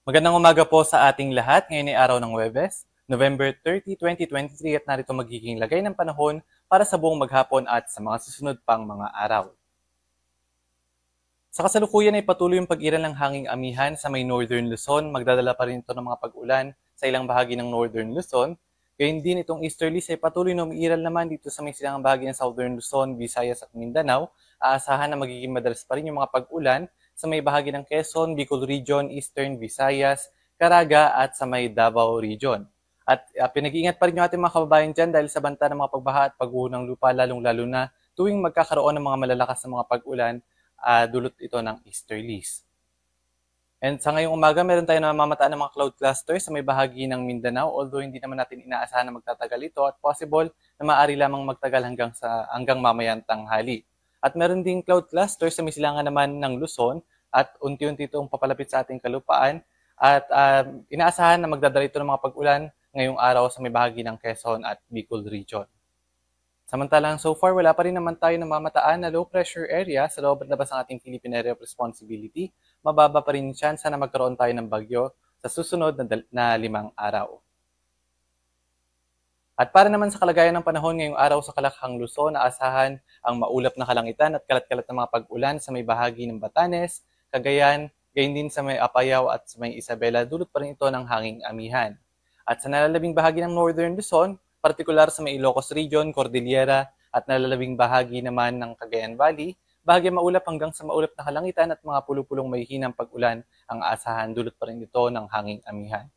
Magandang umaga po sa ating lahat. Ngayon ay araw ng Huwebes, November 30, 2023 at narito magiging lagay ng panahon para sa buong maghapon at sa mga susunod pang mga araw. Sa kasalukuyan ay patuloy yung pag-iral ng hanging amihan sa may Northern Luzon. Magdadala pa rin ito ng mga pag-ulan sa ilang bahagi ng Northern Luzon. Gayun din itong easterlies ay patuloy na umiiral naman dito sa may silangang bahagi ng Southern Luzon, Visayas at Mindanao. Aasahan na magiging madalas pa rin yung mga pag-ulan sa may bahagi ng Quezon, Bicol Region, Eastern Visayas, Caraga at sa may Davao Region. At pinag-iingat pa rin yung ating mga kababayan dyan dahil sa banta ng mga pagbaha at pagguho ng lupa lalong-lalo na tuwing magkakaroon ng mga malalakas na mga pag-ulan, dulot ito ng easterlies. And sa ngayong umaga, meron tayo namamataan ng mga cloud clusters sa may bahagi ng Mindanao, although hindi naman natin inaasahan na magtatagal ito at possible na maaari lamang magtagal hanggang mamayang tanghali. At meron ding cloud clusters sa may silangan naman ng Luzon at unti-unti itong papalapit sa ating kalupaan at inaasahan na magdadala ito ng mga pag-ulan ngayong araw sa may bahagi ng Quezon at Bicol Region. Samantalang so far, wala pa rin naman tayo namamataan na low pressure area sa loob at labas ng ating Philippine Area of Responsibility. Mababa pa rin chance na magkaroon tayo ng bagyo sa susunod na 5 araw. At para naman sa kalagayan ng panahon ngayong araw sa Kalakhang Luzon, naasahan ang maulap na kalangitan at kalat-kalat na mga pag-ulan sa may bahagi ng Batanes, Cagayan, gayon din sa may Apayao at sa may Isabela, dulot pa rin ito ng hanging amihan. At sa nalalabing bahagi ng Northern Luzon, partikular sa may Ilocos Region, Cordillera at nalalabing bahagi naman ng Cagayan Valley, bahagi maulap hanggang sa maulap na kalangitan at mga pulupulong may hinang pag-ulan ang aasahan, dulot pa rin ito ng hanging amihan.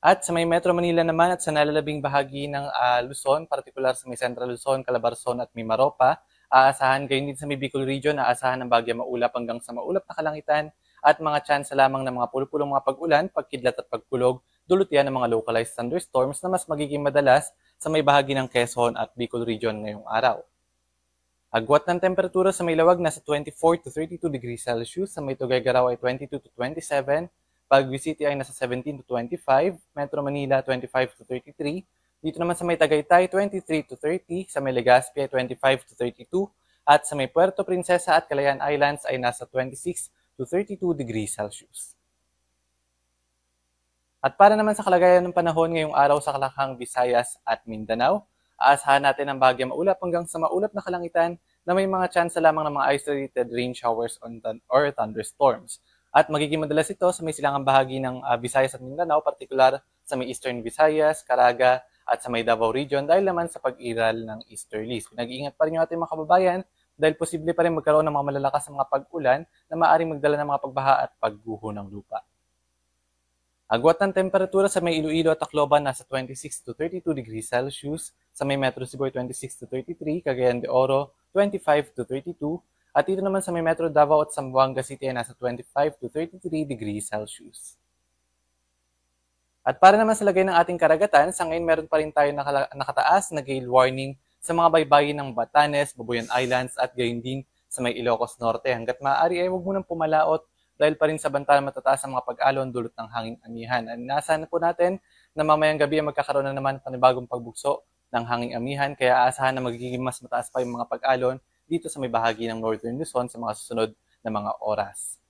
At sa may Metro Manila naman at sa nalalabing bahagi ng Luzon, partikular sa may Central Luzon, Calabarzon at Mimaropa, aasahan gayon din sa may Bicol Region, aasahan ng bahagi maulap hanggang sa maulap na kalangitan at mga tsansa lamang ng mga pulupulong mga pag-ulan, pagkidlat at pagkulog, dulot yan ng mga localized thunderstorms na mas magiging madalas sa may bahagi ng Quezon at Bicol Region ngayong araw. Agwat ng temperatura sa may Lawag nasa 24 to 32 degrees Celsius, sa may Tuguegarao ay 22 to 27, Baguio City ay nasa 17 to 25, Metro Manila 25 to 33, dito naman sa may Tagaytay 23 to 30, sa may Legazpi ay 25 to 32, at sa may Puerto Princesa at Calayan Islands ay nasa 26 to 32 degrees Celsius. At para naman sa kalagayan ng panahon ngayong araw sa Kalakhang, Visayas at Mindanao, aasahan natin ang bahagi maulap hanggang sa maulap na kalangitan na may mga tsansa lamang ng mga isolated rain showers or thunderstorms. At magiging madalas ito sa may silangang bahagi ng Visayas at Mindanao, partikular sa may Eastern Visayas, Caraga at sa may Davao Region dahil naman sa pag-iral ng easterlies. Nag-iingat pa rin yung ating mga kababayan dahil posible pa rin magkaroon ng mga malalakas na mga pag-ulan na maaaring magdala ng mga pagbaha at pagguho ng lupa. Agwat ng temperatura sa may Iloilo at Tacloban nasa 26 to 32 degrees Celsius, sa may Metro Cebu 26 to 33, Cagayan de Oro 25 to 32, at dito naman sa may Metro Davao at Zamboanga City ay nasa 25 to 33 degrees Celsius. At para naman sa lagay ng ating karagatan, sa ngayon meron pa rin tayo nakataas na gale warning sa mga baybayin ng Batanes, Babuyan Islands at gayon din sa may Ilocos Norte. Hanggat maaari ay huwag munang pumalaot dahil pa rin sa banta matataas ang mga pag-alon dulot ng hanging amihan. Inaasahan po natin na mamayang gabi ay magkakaroon na naman panibagong pagbugso ng hanging amihan, kaya aasahan na magiging mas mataas pa yung mga pag-alon dito sa may bahagi ng Northern Luzon sa mga susunod na mga oras.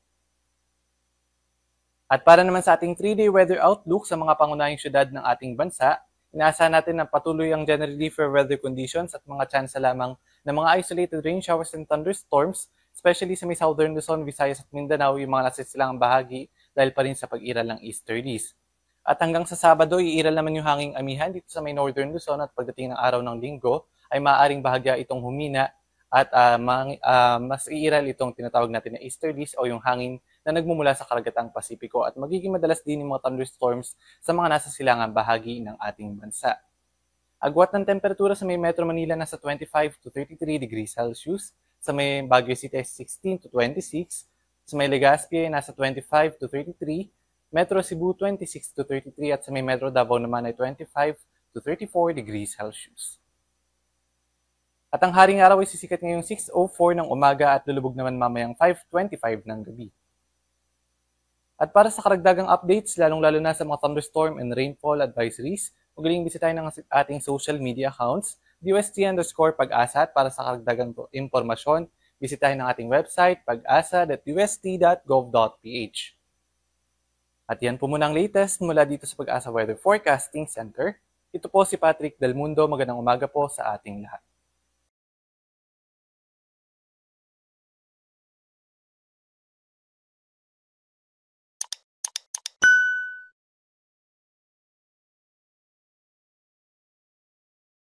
At para naman sa ating 3-day weather outlook sa mga pangunahing syudad ng ating bansa, inaasahan natin na patuloy ang generally fair weather conditions at mga tsansa lamang ng mga isolated rain showers and thunderstorms, especially sa may Southern Luzon, Visayas at Mindanao, yung mga nasa silangang bahagi dahil pa rin sa pag-iral ng easterlies. At hanggang sa Sabado, iiral naman yung hanging amihan dito sa may Northern Luzon at pagdating ng araw ng Linggo ay maaaring bahagya itong humina at mas iiral itong tinatawag natin na easterlies o yung hangin na nagmumula sa karagatang Pasipiko at magiging madalas din yung mga thunderstorms sa mga nasa silangang bahagi ng ating bansa. Agwat ng temperatura sa may Metro Manila nasa 25 to 33 degrees Celsius, sa may Baguio City ay 16 to 26, sa may Legazpi ay nasa 25 to 33, Metro Cebu 26 to 33 at sa may Metro Davao naman ay 25 to 34 degrees Celsius. At ang haring araw ay sisikat ngayong 6:04 ng umaga at lulubog naman mamayang 5:25 ng gabi. At para sa karagdagang updates, lalong-lalo na sa mga thunderstorm and rainfall advisories, magaling bisitahin ng ating social media accounts, DUST_Pag-asa, at para sa karagdagang impormasyon, bisitahin ang ating website, pag-asa.ust.gov.ph. At yan po muna ang latest mula dito sa Pag-asa Weather Forecasting Center. Ito po si Patrick Del Mundo. Magandang umaga po sa ating lahat.